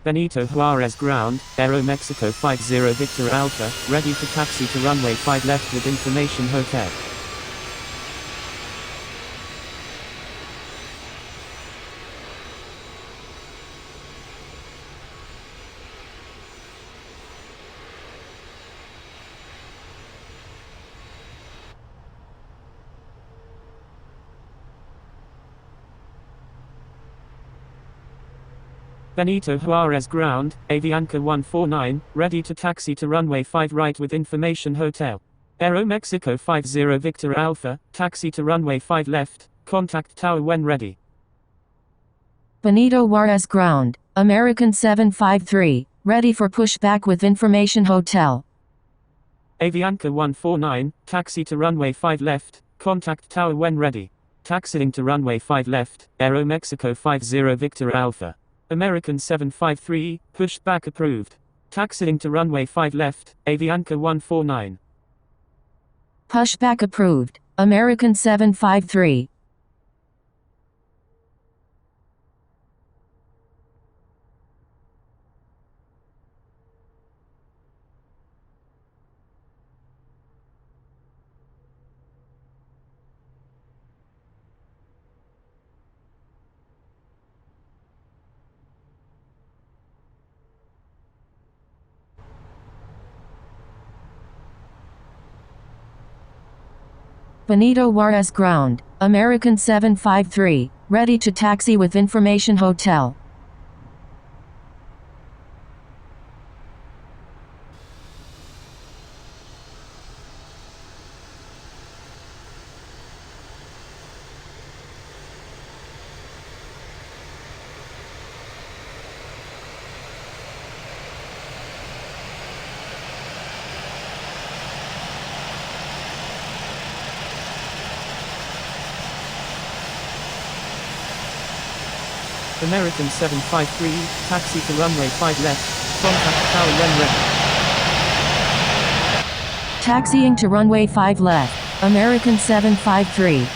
Benito Juarez ground, Aeromexico 50 Victor Alpha, ready to taxi to runway 5 left with information hotel. Benito Juarez ground, Avianca 149, ready to taxi to runway 5 right with information hotel. Aeromexico 50 Victor Alpha, taxi to runway 5 left, contact tower when ready. Benito Juarez ground, American 753, ready for pushback with information hotel. Avianca 149, taxi to runway 5 left, contact tower when ready. Taxiing to runway 5 left, Aeromexico 50 Victor Alpha. American 753, pushback approved. Taxiing to runway 5 left, Avianca 149. Pushback approved, American 753. Benito Juarez ground, American 753, ready to taxi with information hotel. American 753, taxi to runway 5 left, contact tower when ready. Taxiing to runway 5 left, American 753.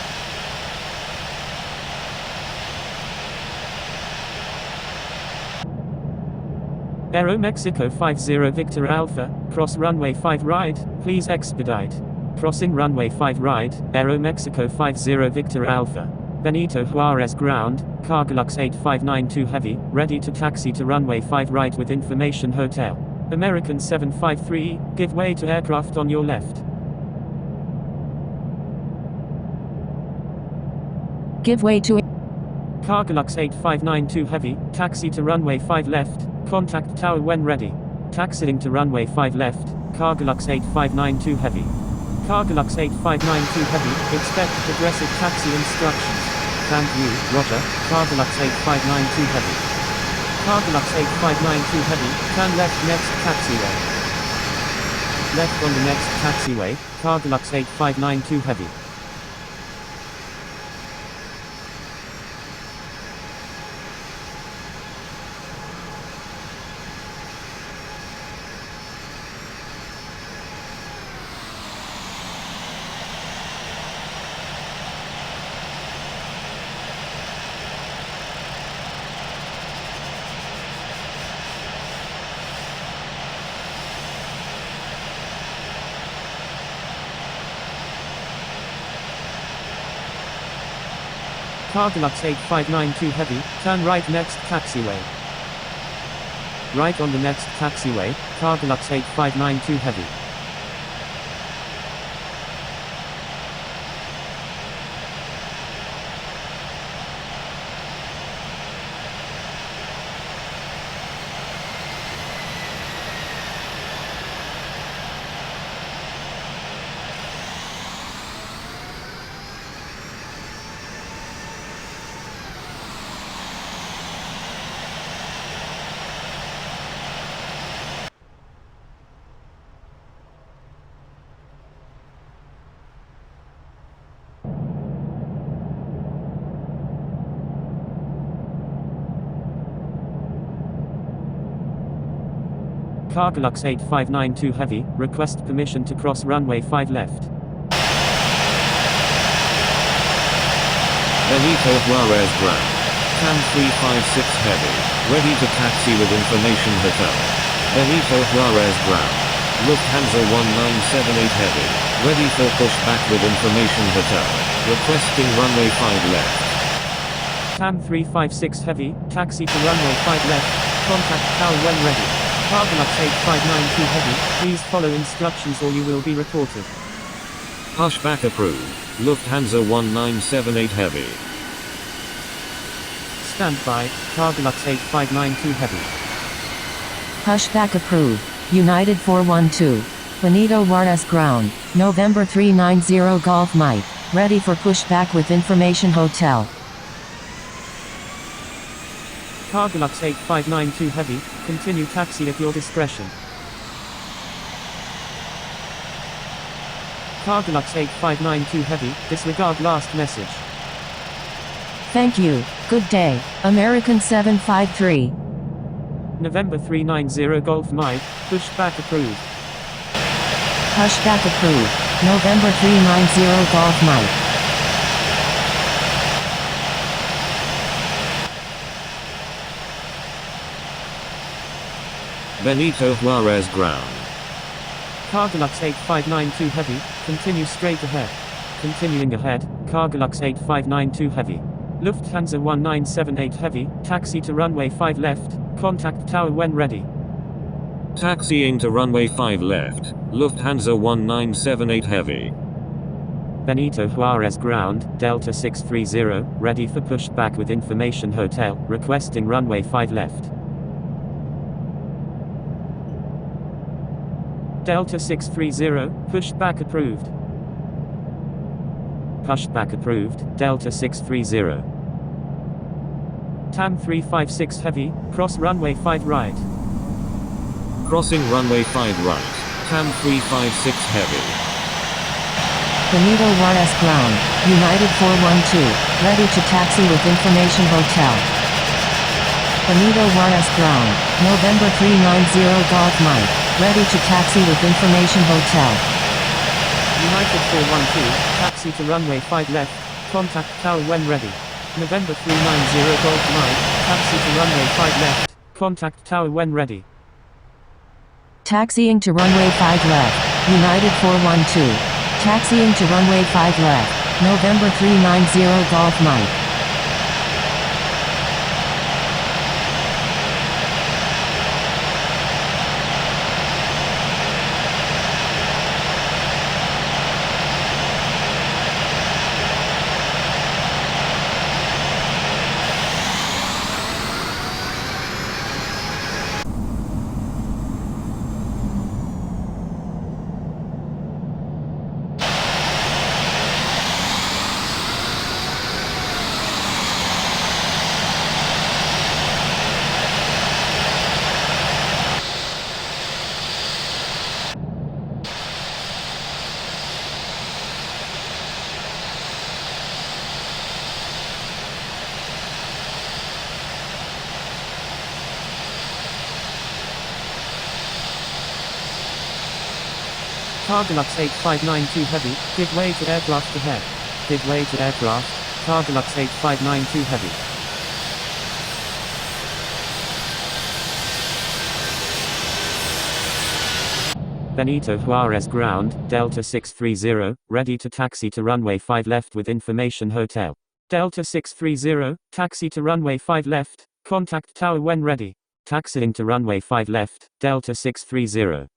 Aeromexico 50 Victor Alpha, cross runway 5 right, please expedite. Crossing runway 5 right, Aeromexico 50 Victor Alpha. Benito Juarez ground, Cargolux 8592 Heavy, ready to taxi to runway 5 right with information hotel. American 753, give way to aircraft on your left. Give way to Cargolux 8592 Heavy, taxi to runway 5 left, contact tower when ready. Taxiing to runway 5 left, Cargolux 8592 Heavy. Cargolux 8592 Heavy, expect progressive taxi instructions. Thank you, Roger, Cargolux 8592 Heavy. Cargolux 8592 Heavy, turn left next taxiway. Left on the next taxiway, Cargolux 8592 Heavy. Cargolux 8592 Heavy, turn right next taxiway. Right on the next taxiway, Cargolux 8592 Heavy. Cargolux 8592 Heavy, request permission to cross runway 5 left. Benito Juarez ground. CAM 356 Heavy. Ready to taxi with information hotel. Benito Juarez ground. Lufthansa 1978 heavy. Ready for pushback with information hotel. Requesting runway 5 left. TAM 356 heavy, taxi to runway 5 left, contact tower when ready. Cargolux 8592 heavy, please follow instructions or you will be reported. Pushback approved. Lufthansa 1978 heavy. Stand by, Cargolux 8592 heavy. Pushback approved. United 412. Benito Juarez ground. November 390 Golf Mike. Ready for pushback with information hotel. Cargolux 8592 heavy, continue taxi at your discretion. Cargolux 8592 heavy, disregard last message. Thank you. Good day. American 753. November 390 Golf Mike, pushback approved. Pushback approved. November 390 Golf Mike. Benito Juarez ground. Cargolux 8592 heavy, continue straight ahead. Continuing ahead, Cargolux 8592 heavy. Lufthansa 1978 heavy, taxi to runway 5 left, contact tower when ready. Taxiing to runway 5 left. Lufthansa 1978 heavy. Benito Juarez ground, Delta 630, ready for pushback with information hotel, requesting runway 5 left. Delta 630, pushback approved. Pushback approved, Delta 630. TAM 356 heavy, cross runway 5 right. Crossing runway 5 right. TAM 356 heavy. Benito Juarez ground. United 412. Ready to taxi with information hotel. Benito Juarez ground. November 390 Golf Mike. Ready to taxi with information hotel. United 412, taxi to runway 5 left, contact tower when ready. November 390 Golf Mike, taxi to runway 5 left, contact tower when ready. Taxiing to runway 5 left. United 412. Taxiing to runway 5 left. November 390 Golf Mike. Cargolux 8592 heavy, give way to aircraft ahead. Give way to aircraft, Cargolux 8592 heavy. Benito Juarez ground, Delta 630, ready to taxi to runway 5 left with information hotel. Delta 630, taxi to runway 5 left, contact tower when ready. Taxiing to runway 5 left, Delta 630.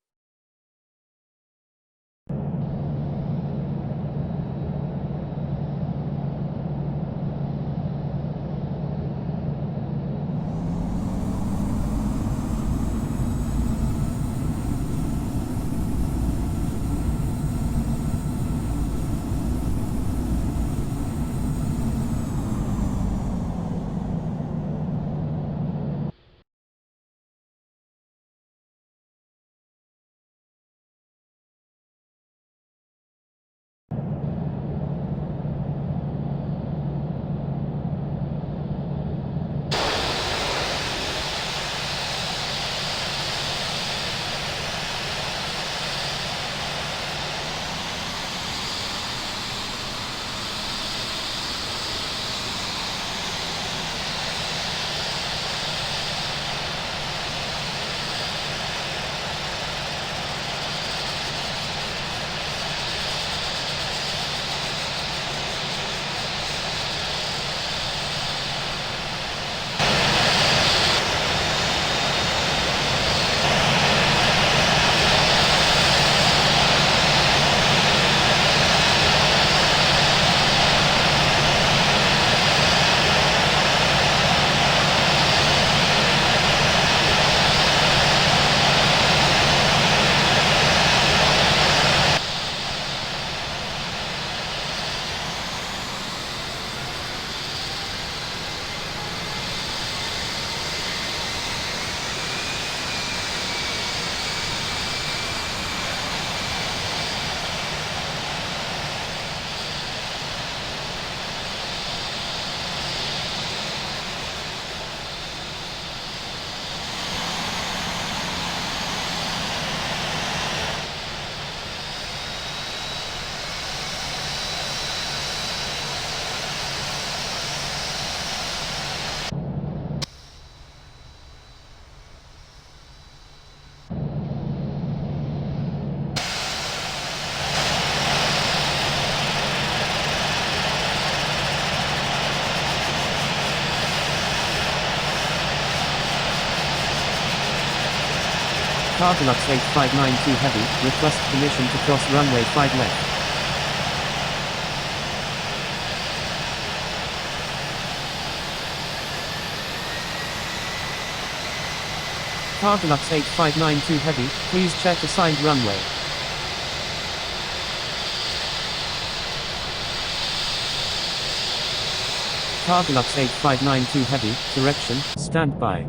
Cargolux 8592 Heavy, request permission to cross runway 5 left. Cargolux 8592 Heavy, please check assigned runway. Cargolux 8592 Heavy, direction, stand by.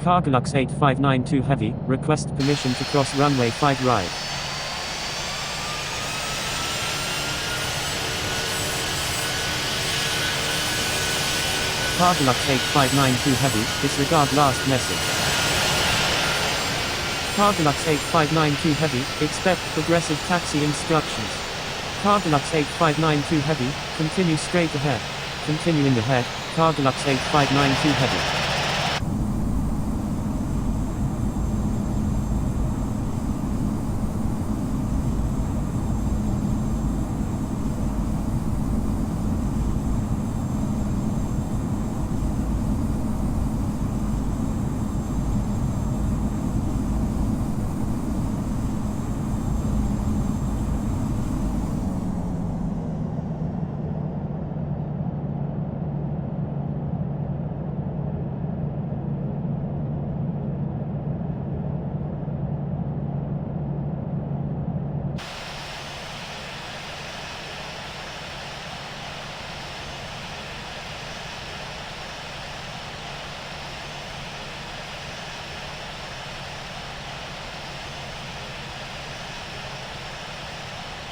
Cargolux 8592 Heavy, request permission to cross runway 5 right. Cargolux 8592 Heavy, disregard last message. Cargolux 8592 Heavy, expect progressive taxi instructions. Cargolux 8592 Heavy, continue straight ahead. Continuing ahead, Cargolux 8592 Heavy.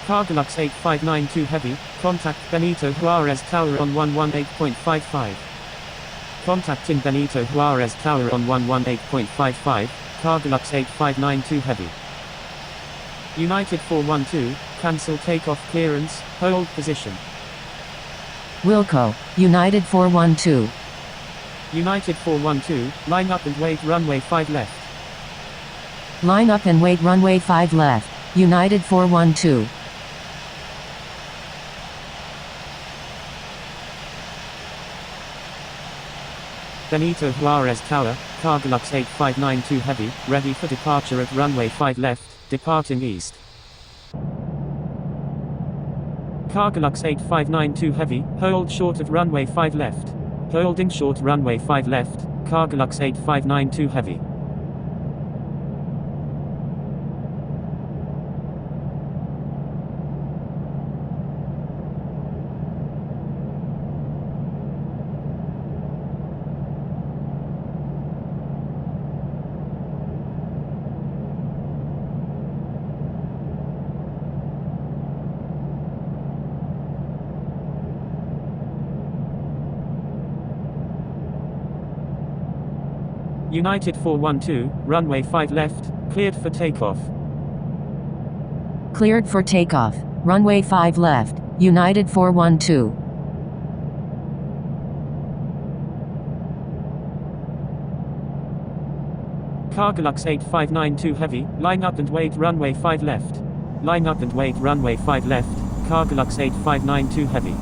Cargolux 8592 Heavy, contact Benito Juarez Tower on 118.55. Contacting Benito Juarez Tower on 118.55, Cargolux 8592 Heavy. United 412, cancel takeoff clearance, hold position. Wilco, United 412. United 412, line up and wait runway 5 left. Line up and wait runway 5 left, United 412. Benito Juarez Tower, Cargolux 8592 Heavy, ready for departure at runway 5 left, departing east. Cargolux 8592 Heavy, hold short of runway 5 left. Holding short runway 5 left, Cargolux 8592 Heavy. United 412, runway 5 left, cleared for takeoff. Cleared for takeoff, runway 5 left, United 412. Cargolux 8592 Heavy, line up and wait runway 5 left. Line up and wait runway 5 left, Cargolux 8592 Heavy.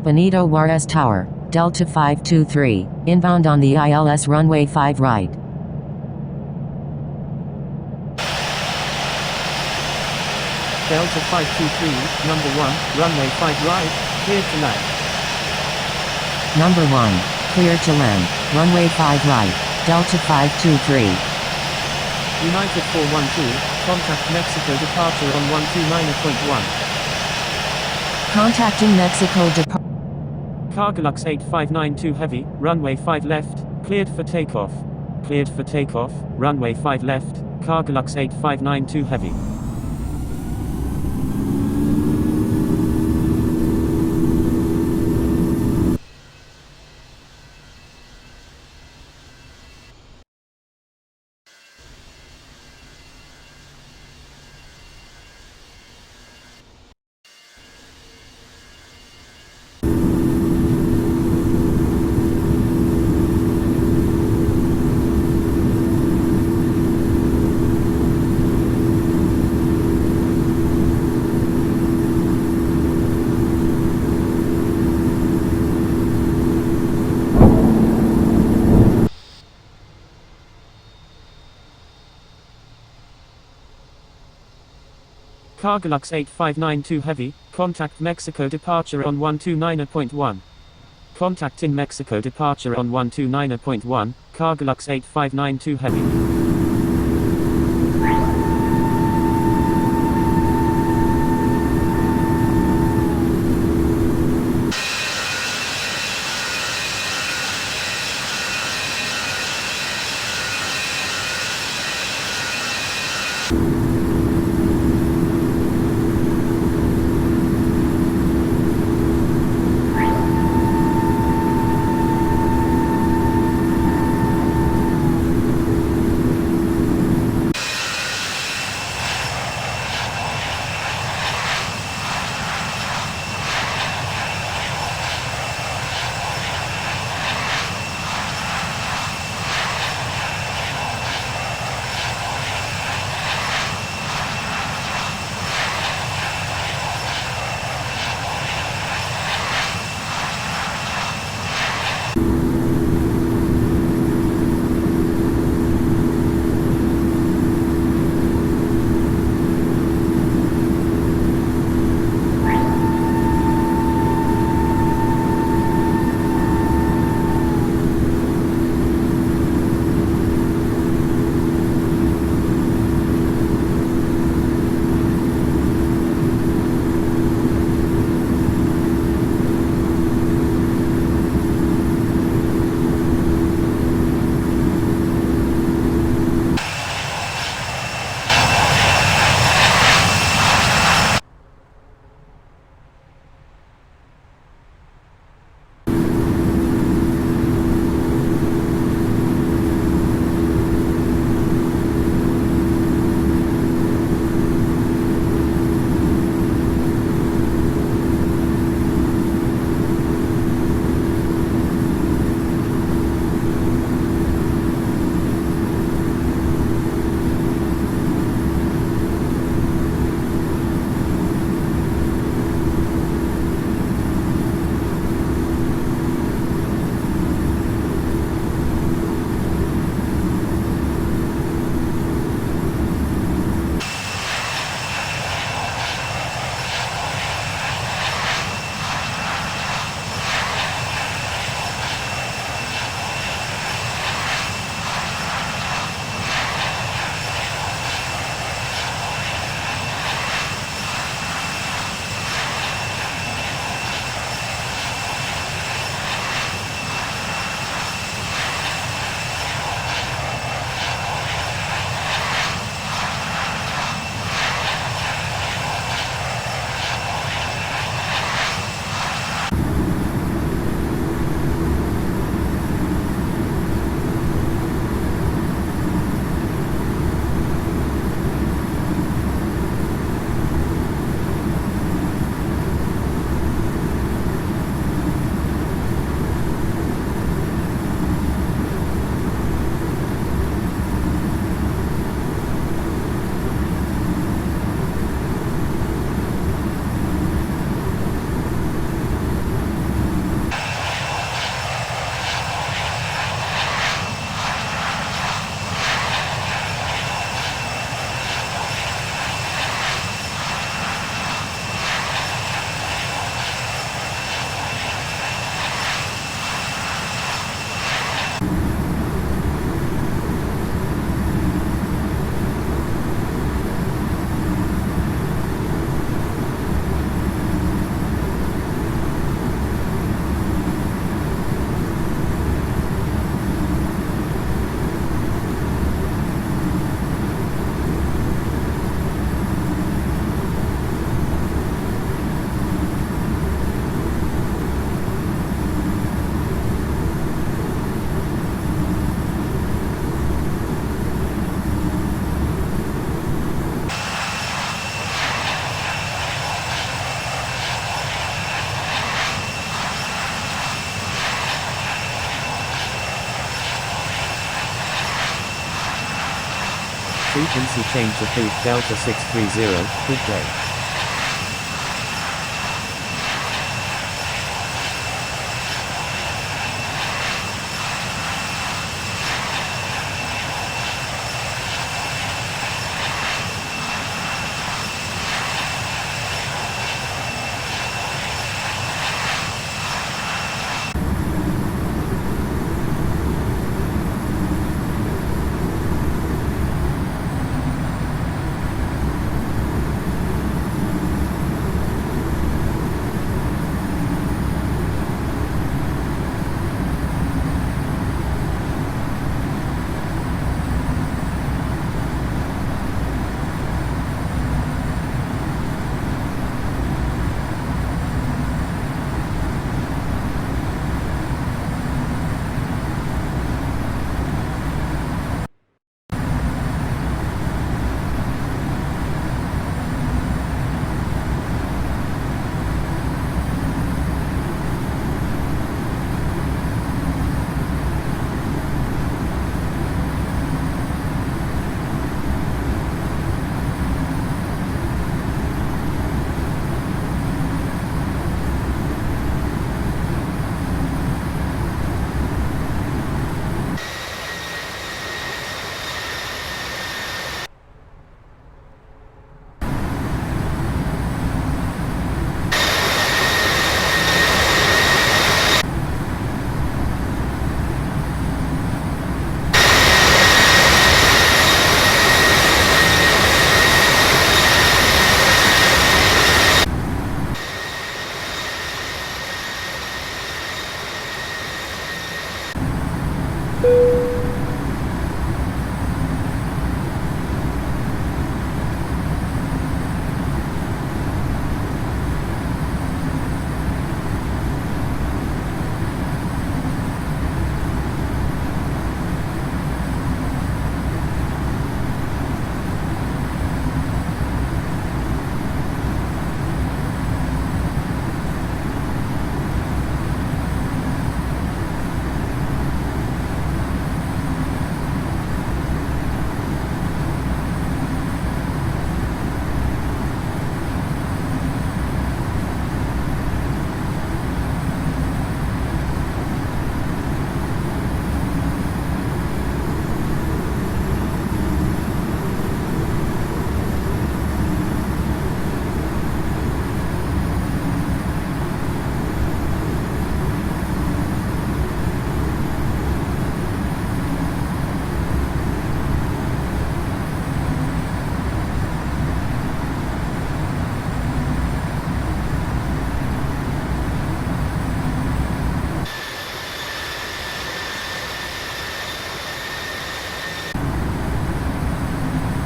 Benito Juarez Tower, Delta 523, inbound on the ILS runway 5 right. Delta 523, number 1, runway 5 right, cleared to land. Number 1, clear to land, runway 5 right, Delta 523. United 412, contact Mexico departure on 129.1. Contacting Mexico departure. Cargolux 8592 heavy, runway 5 left, cleared for takeoff. Cleared for takeoff, runway 5 left, Cargolux 8592 heavy. Cargolux 8592 heavy, contact Mexico departure on 129.1. Contacting Mexico departure on 129.1, Cargolux 8592 heavy. Frequency change approved Delta 630, good day.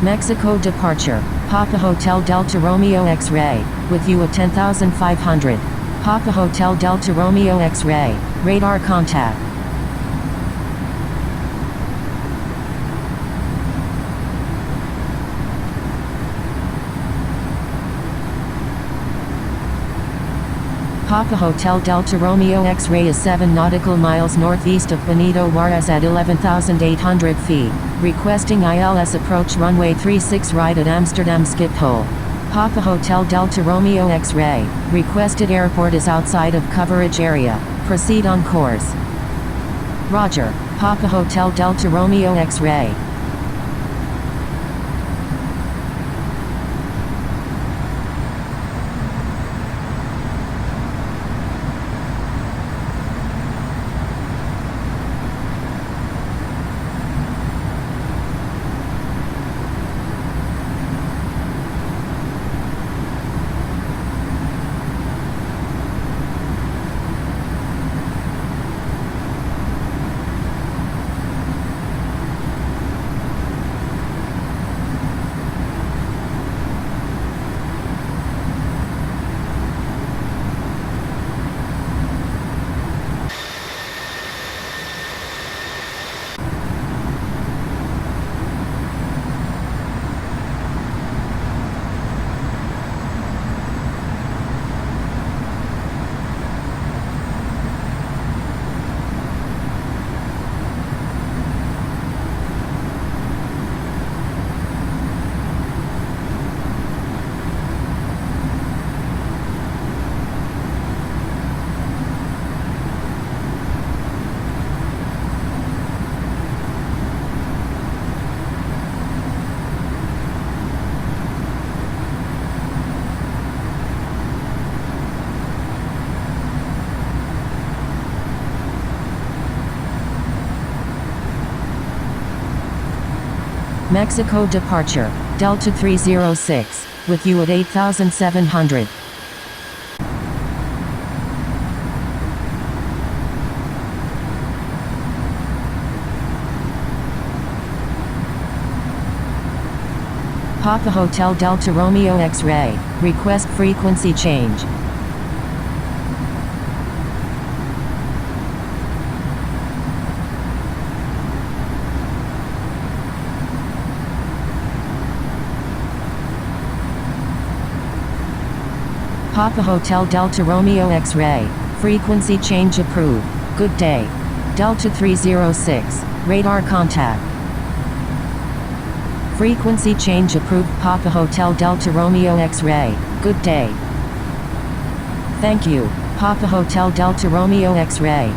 Mexico departure, Papa Hotel Delta Romeo X-ray, with you at 10,500. Papa Hotel Delta Romeo X-ray, radar contact. Papa Hotel Delta Romeo X-ray is 7 nautical miles northeast of Benito Juarez at 11,800 feet, requesting ILS approach runway 36 right at Amsterdam Schiphol. Papa Hotel Delta Romeo X-ray, requested airport is outside of coverage area, proceed on course. Roger, Papa Hotel Delta Romeo X-ray. Mexico departure, Delta 306, with you at 8,700. Papa Hotel Delta Romeo X-Ray, request frequency change. Papa Hotel Delta Romeo X-Ray, frequency change approved. Good day. Delta 306, radar contact. Frequency change approved. Papa Hotel Delta Romeo X-Ray, good day. Thank you, Papa Hotel Delta Romeo X-Ray.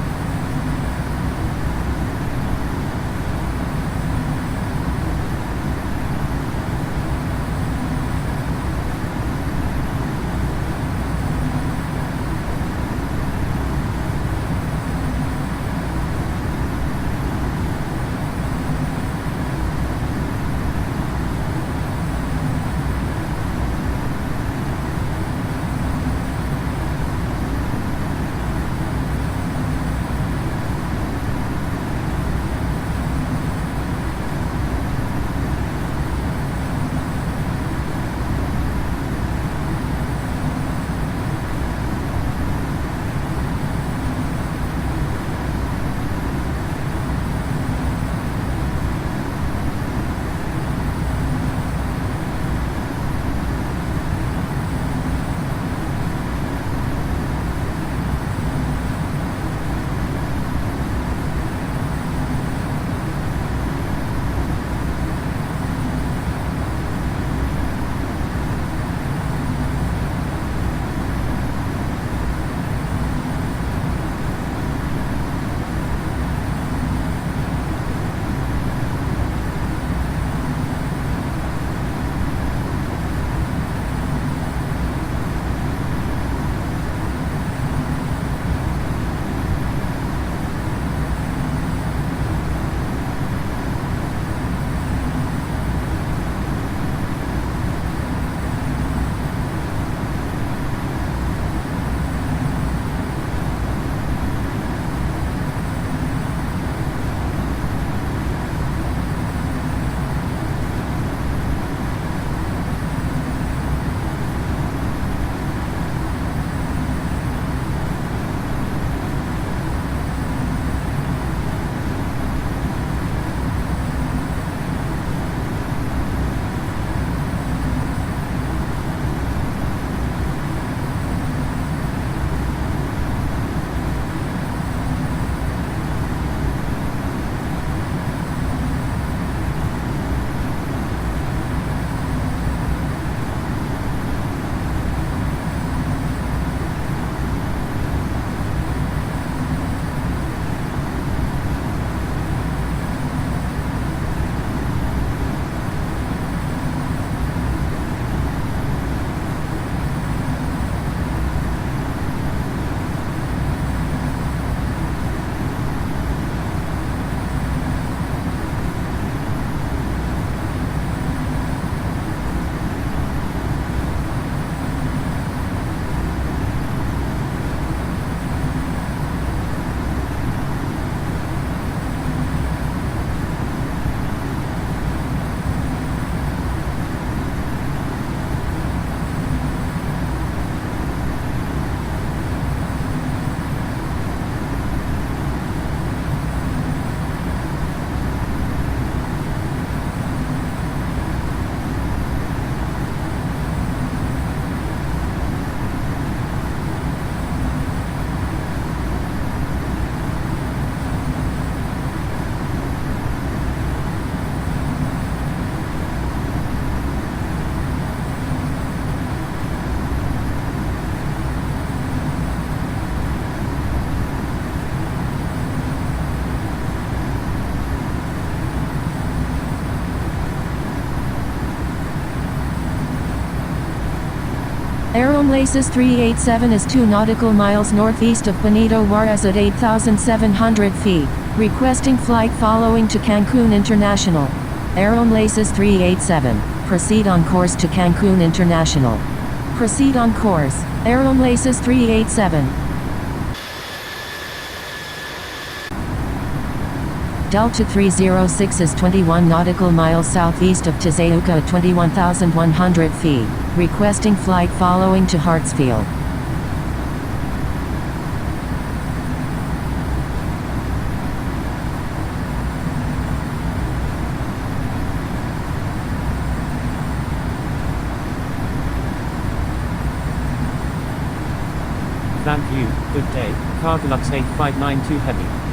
Aeroenlaces 387 is 2 nautical miles northeast of Benito Juarez at 8,700 feet, requesting flight following to Cancun International. Aeronlaces 387. Proceed on course to Cancun International. Proceed on course. Aeronlaces 387. Delta 306 is 21 nautical miles southeast of Tizayuca at 21,100 feet. Requesting flight following to Hartsfield. Thank you, good day, Cargolux 8592 Heavy.